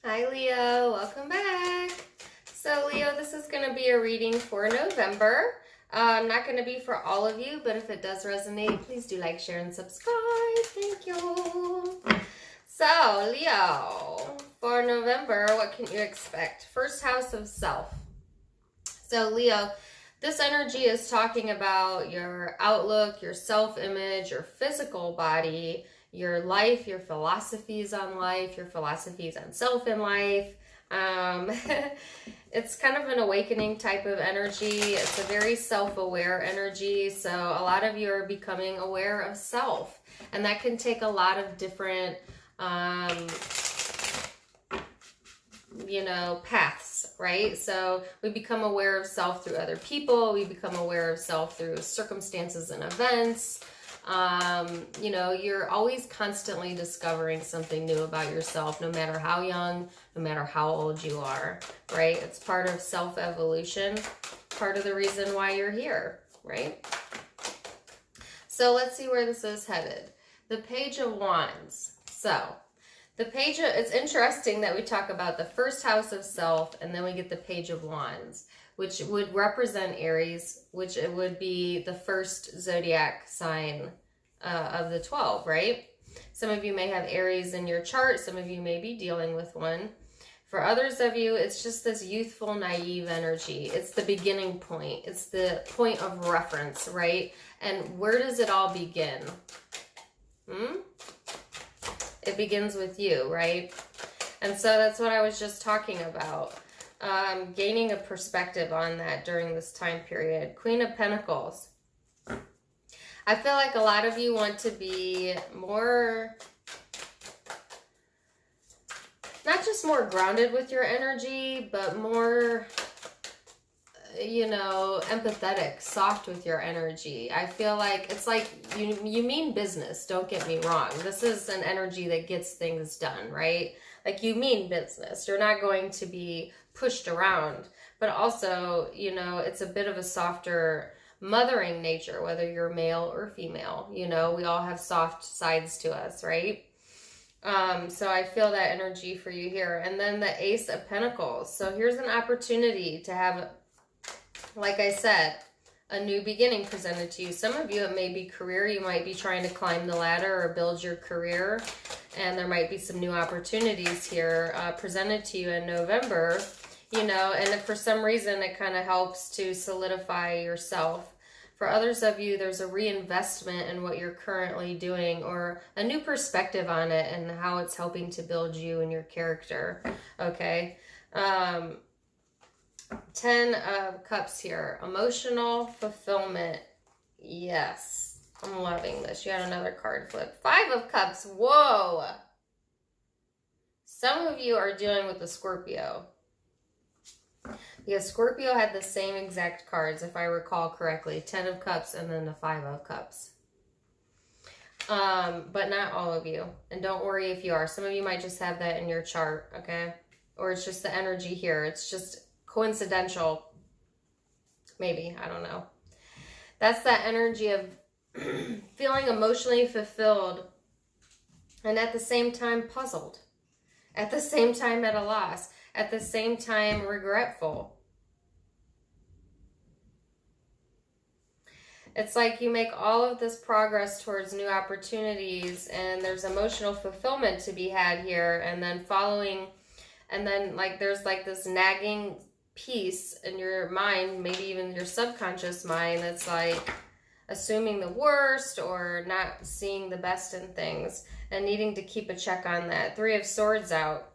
Hi Leo, welcome back. So Leo, this is going to be a reading for November. Not going to be for all of you, but if it does resonate, please do like, share, and subscribe. Thank you. So Leo, for November, what can you expect? First house of self. So Leo, this energy is talking about your outlook, your self-image, your physical body, your life, your philosophies on life, your philosophies on self in life. It's kind of an awakening type of energy. It's a very self-aware energy. So a lot of you are becoming aware of self. And that can take a lot of different, paths, right? So we become aware of self through other people. We become aware of self through circumstances and events. You're always constantly discovering something new about yourself, no matter how young, no matter how old you are, right? It's part of self-evolution, part of the reason why you're here, right? So let's see where this is headed. The Page of Wands. So it's interesting that we talk about the first house of self and then we get the Page of Wands, which would represent Aries, which it would be the first zodiac sign of the 12, right? Some of you may have Aries in your chart. Some of you may be dealing with one. For others of you, it's just this youthful, naive energy. It's the beginning point. It's the point of reference, right? And where does it all begin? It begins with you, right? And so that's what I was just talking about. Gaining a perspective on that during this time period. Queen of Pentacles. I feel like a lot of you want to be more, not just more grounded with your energy, but more, empathetic, soft with your energy. I feel like it's like you mean business, don't get me wrong. This is an energy that gets things done, right? Like you mean business. You're not going to be pushed around, but also, it's a bit of a softer mothering nature, whether you're male or female. We all have soft sides to us, right? So I feel that energy for you here. And then the Ace of Pentacles. So here's an opportunity to have, like I said, a new beginning presented to you. Some of you, it may be career. You might be trying to climb the ladder or build your career. And there might be some new opportunities here presented to you in November. And if for some reason it kind of helps to solidify yourself. For others of you, there's a reinvestment in what you're currently doing or a new perspective on it and how it's helping to build you and your character, okay? 10 of Cups here. Emotional fulfillment. Yes, I'm loving this. You had another card flip. 5 of Cups. Whoa! Some of you are dealing with a Scorpio. Because Scorpio had the same exact cards, if I recall correctly. 10 of Cups and then the 5 of Cups. But not all of you. And don't worry if you are. Some of you might just have that in your chart, okay? Or it's just the energy here. It's just coincidental. Maybe. I don't know. That's that energy of feeling emotionally fulfilled and at the same time puzzled. At the same time at a loss. At the same time regretful. It's like you make all of this progress towards new opportunities and there's emotional fulfillment to be had here, and then there's like this nagging piece in your mind, maybe even your subconscious mind, that's like assuming the worst or not seeing the best in things and needing to keep a check on that. 3 of Swords out.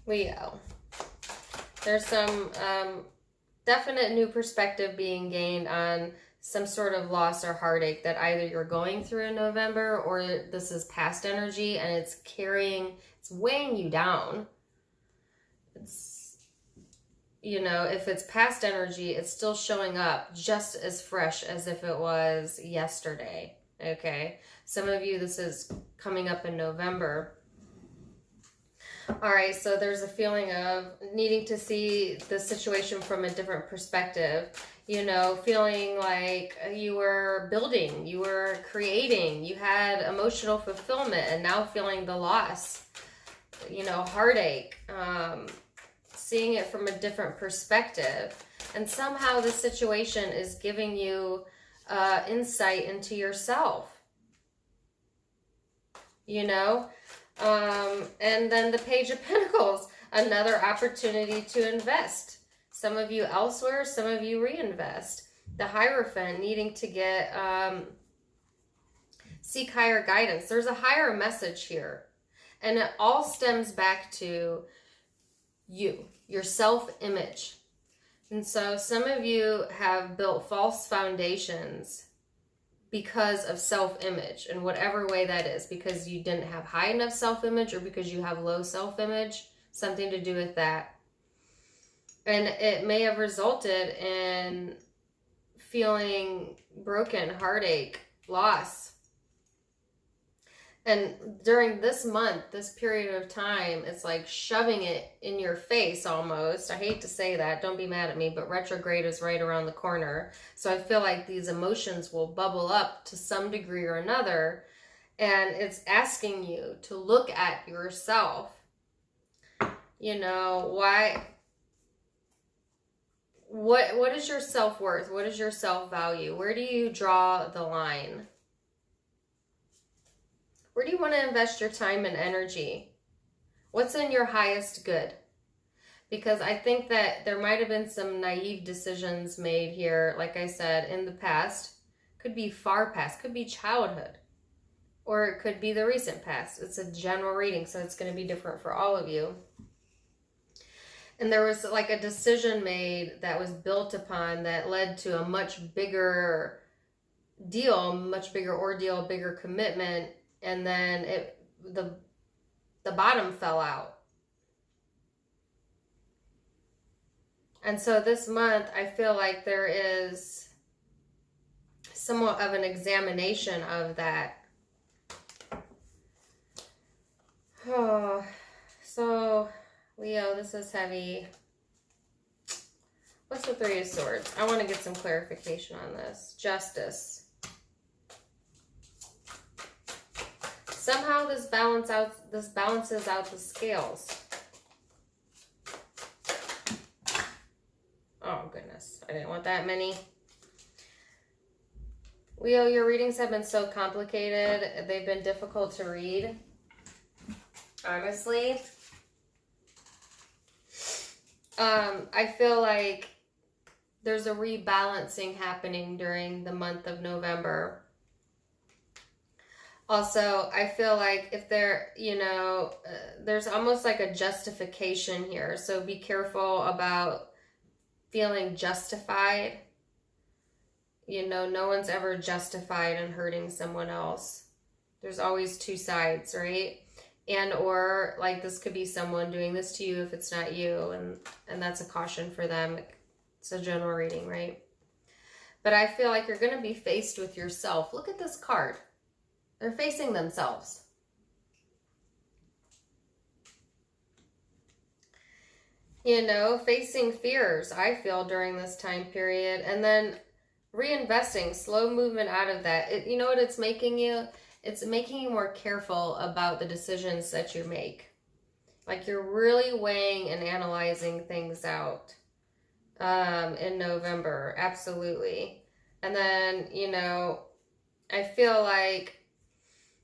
Leo, there's some definite new perspective being gained on some sort of loss or heartache that either you're going through in November or this is past energy and it's weighing you down. It's, if it's past energy, it's still showing up just as fresh as if it was yesterday, okay? Some of you, this is coming up in November. All right, so there's a feeling of needing to see the situation from a different perspective. You know, feeling like you were building, you were creating, you had emotional fulfillment, and now feeling the loss, you know, heartache, seeing it from a different perspective. And somehow this situation is giving you insight into yourself, you know? And then the Page of Pentacles, another opportunity to invest. Some of you elsewhere, some of you reinvest. The Hierophant, needing to get, seek higher guidance. There's a higher message here. And it all stems back to you, your self-image. And so some of you have built false foundations because of self-image, in whatever way that is, because you didn't have high enough self-image or because you have low self-image, something to do with that. And it may have resulted in feeling broken, heartache, loss. And during this month, this period of time, it's like shoving it in your face almost. I hate to say that, don't be mad at me, but retrograde is right around the corner. So I feel like these emotions will bubble up to some degree or another. And it's asking you to look at yourself. You know, why... What is your self-worth? What is your self-value? Where do you draw the line? Where do you want to invest your time and energy? What's in your highest good? Because I think that there might have been some naive decisions made here, like I said, in the past. Could be far past, could be childhood, or it could be the recent past. It's a general reading, so it's going to be different for all of you. And there was like a decision made that was built upon that led to a much bigger deal, much bigger ordeal, bigger commitment. And then the bottom fell out. And so this month, I feel like there is somewhat of an examination of that. Oh, so... Leo, this is heavy. What's the Three of Swords? I want to get some clarification on this. Justice. Somehow this balances out the scales. Oh goodness, I didn't want that many. Leo, your readings have been so complicated. They've been difficult to read. Honestly. I feel like there's a rebalancing happening during the month of November. Also, I feel like if there, you know, there's almost like a justification here. So be careful about feeling justified. You know, no one's ever justified in hurting someone else. There's always two sides, right? And or like this could be someone doing this to you if it's not you, and that's a caution for them. It's a general reading, right? But I feel like you're going to be faced with yourself. Look at this card. They're facing themselves. You know, facing fears, I feel, during this time period, and then reinvesting, slow movement out of that. You know what it's making you? It's making you more careful about the decisions that you make. Like you're really weighing and analyzing things out in November. Absolutely. And then, you know, I feel like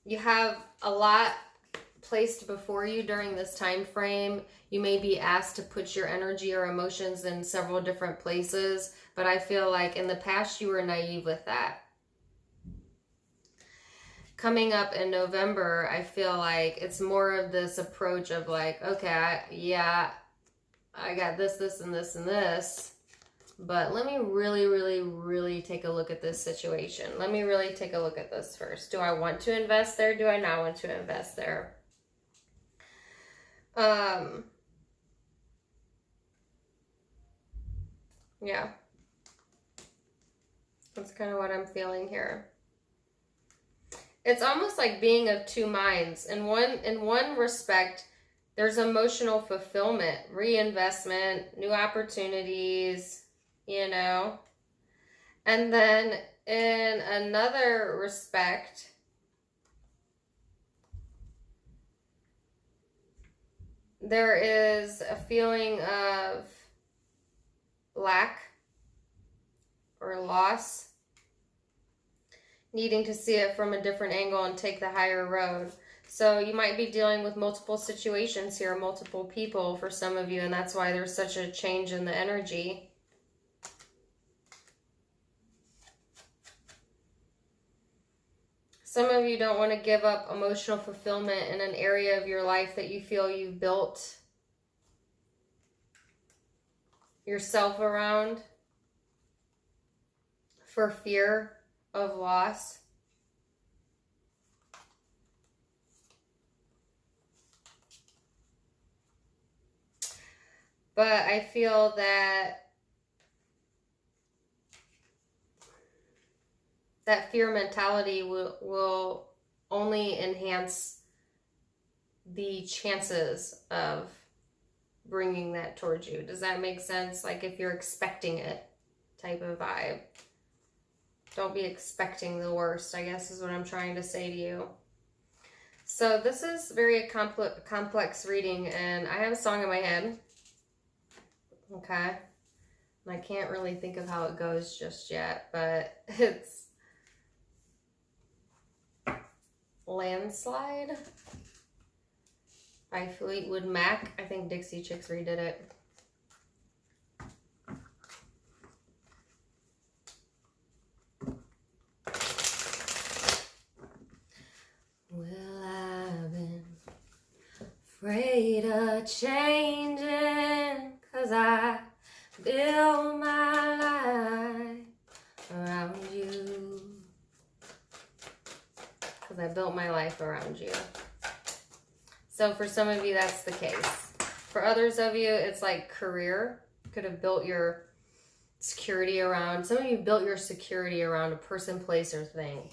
you have a lot placed before you during this time frame. You may be asked to put your energy or emotions in several different places, but I feel like in the past you were naive with that. Coming up in November, I feel like it's more of this approach of like, okay, I got this, this, and this, and this, but let me really, really, really take a look at this situation. Let me really take a look at this first. Do I want to invest there? Do I not want to invest there? Yeah. That's kind of what I'm feeling here. It's almost like being of two minds. In one respect, there's emotional fulfillment, reinvestment, new opportunities, you know. And then in another respect, there is a feeling of lack or loss, needing to see it from a different angle and take the higher road. So you might be dealing with multiple situations here, multiple people for some of you, and that's why there's such a change in the energy. Some of you don't want to give up emotional fulfillment in an area of your life that you feel you've built yourself around for fear of loss. But I feel that fear mentality will only enhance the chances of bringing that towards you. Does that make sense? Like if you're expecting it type of vibe. Don't be expecting the worst, I guess is what I'm trying to say to you. So this is very complex reading, and I have a song in my head. Okay. And I can't really think of how it goes just yet, but it's Landslide by Fleetwood Mac. I think Dixie Chicks redid it. Well, I've been afraid of changing, 'cause I build my life around you. Because I built my life around you. So for some of you, that's the case. For others of you, it's like career. You could have built your security around, some of you built your security around a person, place, or thing.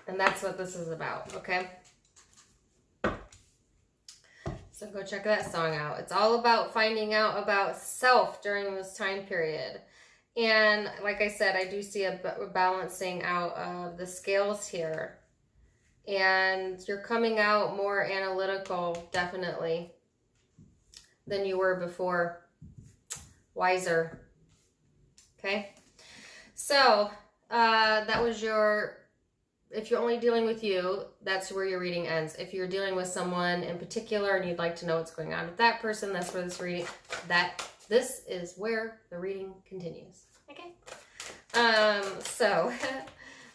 And that's what this is about, okay? So go check that song out. It's all about finding out about self during this time period. And like I said, I do see a balancing out of the scales here. And you're coming out more analytical, definitely, than you were before. Wiser. Okay? So, that was your... If you're only dealing with you, that's where your reading ends. If you're dealing with someone in particular and you'd like to know what's going on with that person, that's where this is where the reading continues. Okay? So,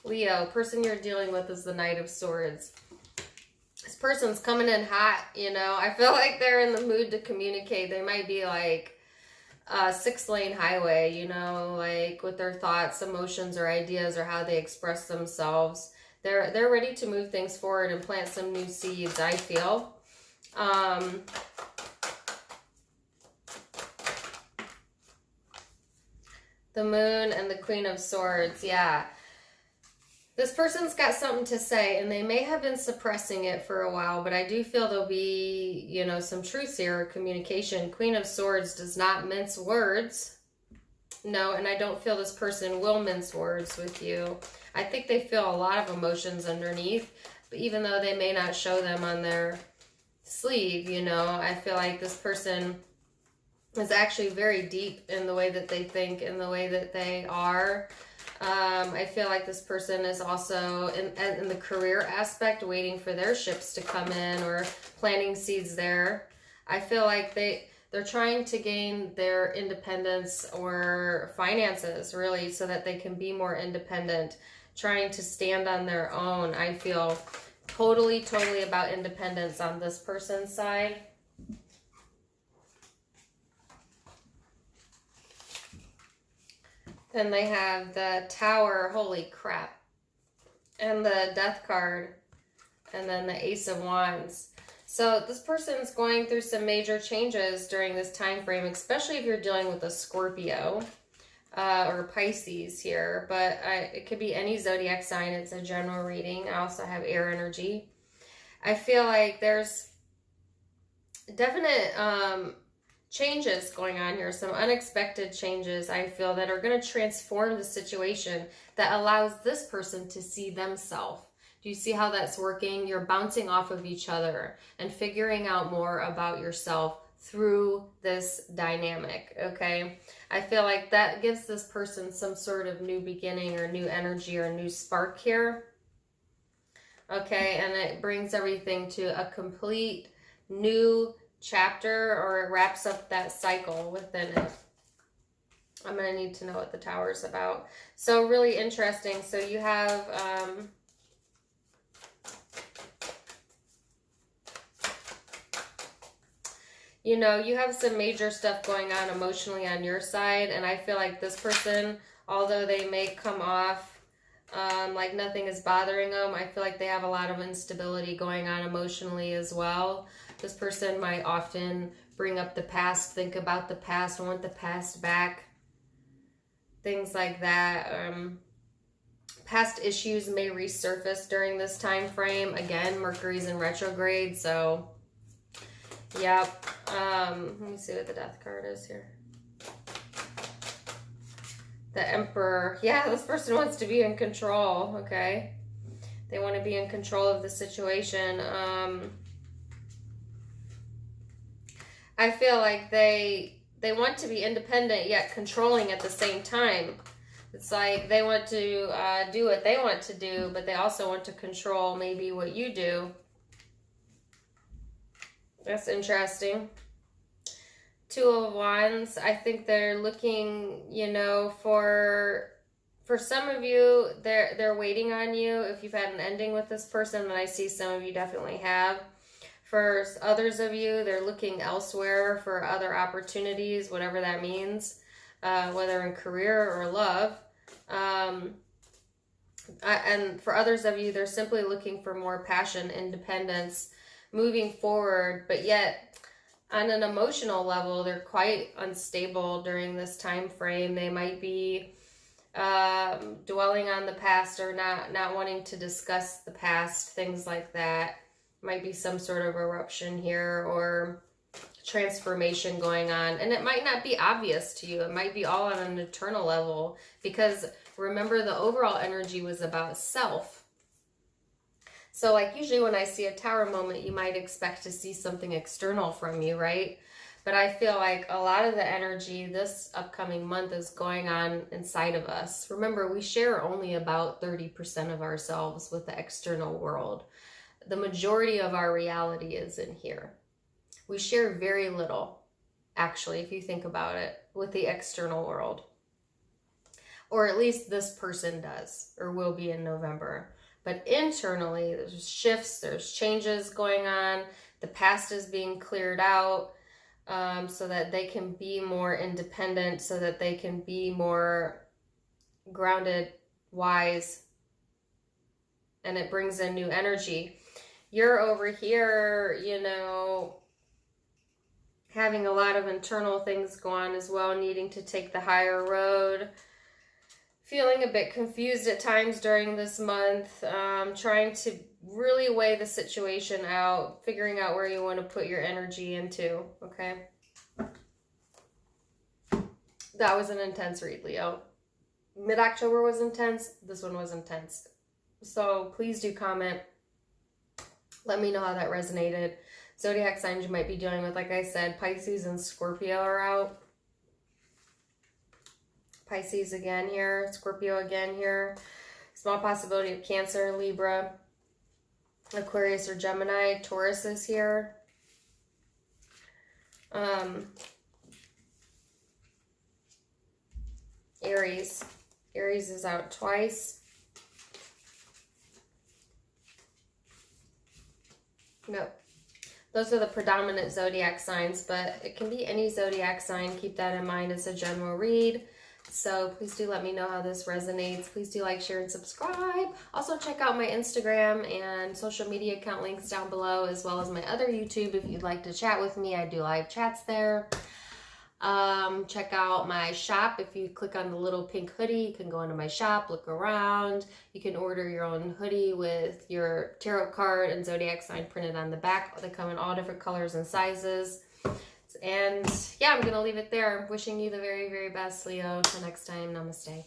Leo, person you're dealing with is the Knight of Swords. This person's coming in hot, you know. I feel like they're in the mood to communicate. They might be like a 6-lane highway, you know, like with their thoughts, emotions, or ideas, or how they express themselves. They're ready to move things forward and plant some new seeds, I feel. The Moon and the Queen of Swords, yeah. This person's got something to say, and they may have been suppressing it for a while, but I do feel there'll be, you know, some truth here, communication. Queen of Swords does not mince words. No, and I don't feel this person will mince words with you. I think they feel a lot of emotions underneath, but even though they may not show them on their sleeve, you know, I feel like this person is actually very deep in the way that they think, in the way that they are. I feel like this person is also in the career aspect, waiting for their ships to come in or planting seeds there. I feel like they're trying to gain their independence or finances, really, so that they can be more independent, trying to stand on their own. I feel totally about independence on this person's side. Then they have the Tower, holy crap, and the Death card, and then the Ace of Wands. So this person's going through some major changes during this time frame, especially if you're dealing with a Scorpio or Pisces here. But it could be any zodiac sign. It's a general reading. I also have air energy. I feel like there's definite changes going on here, some unexpected changes, I feel, that are going to transform the situation that allows this person to see themselves. Do you see how that's working? You're bouncing off of each other and figuring out more about yourself through this dynamic, okay? I feel like that gives this person some sort of new beginning or new energy or new spark here, okay? And it brings everything to a complete new chapter, or it wraps up that cycle within it. I'm going to need to know what the Tower's about. So really interesting. So you have you know, you have some major stuff going on emotionally on your side, and I feel like this person, although they may come off like nothing is bothering them, I feel like they have a lot of instability going on emotionally as well. This person might often bring up the past, think about the past, want the past back, things like that. Past issues may resurface during this time frame. Again, Mercury's in retrograde, so yep. Let me see what the Death card is here. The Emperor. Yeah, this person wants to be in control, okay? They want to be in control of the situation. I feel like they want to be independent yet controlling at the same time. It's like they want to do what they want to do, but they also want to control maybe what you do. That's interesting. Two of Wands. I think they're looking, you know, for some of you, they're waiting on you. If you've had an ending with this person, then I see some of you definitely have. For others of you, they're looking elsewhere for other opportunities, whatever that means, whether in career or love. And for others of you, they're simply looking for more passion, independence, moving forward, but yet on an emotional level, they're quite unstable during this time frame. They might be dwelling on the past, or not wanting to discuss the past, things like that. Might be some sort of eruption here or transformation going on, and it might not be obvious to you. It might be all on an internal level, because remember, the overall energy was about self. So like usually when I see a Tower moment, you might expect to see something external from you, right? But I feel like a lot of the energy this upcoming month is going on inside of us. Remember, we share only about 30% of ourselves with the external world. The majority of our reality is in here. We share very little, actually, if you think about it, with the external world. Or at least this person does, or will be in November. But internally, there's shifts, there's changes going on. The past is being cleared out so that they can be more independent, so that they can be more grounded, wise, and it brings in new energy. You're over here, you know, having a lot of internal things go on as well, needing to take the higher road, feeling a bit confused at times during this month, trying to really weigh the situation out, figuring out where you want to put your energy into, okay? That was an intense read, Leo. Mid-October was intense. This one was intense. So please do comment. Let me know how that resonated. Zodiac signs you might be dealing with, like I said, Pisces and Scorpio are out. Pisces again here, Scorpio again here. Small possibility of Cancer, Libra, Aquarius or Gemini. Taurus is here. Aries. Aries is out twice. Nope. Those are the predominant zodiac signs, but it can be any zodiac sign. Keep that in mind as a general read. So please do let me know how this resonates. Please do like, share, and subscribe. Also check out my Instagram and social media account links down below, as well as my other YouTube if you'd like to chat with me. I do live chats there. Check out my shop. If you click on the little pink hoodie, you can go into my shop, look around. You can order your own hoodie with your tarot card and zodiac sign printed on the back. They come in all different colors and sizes. And yeah, I'm going to leave it there. Wishing you the very, very best, Leo. Till next time, namaste.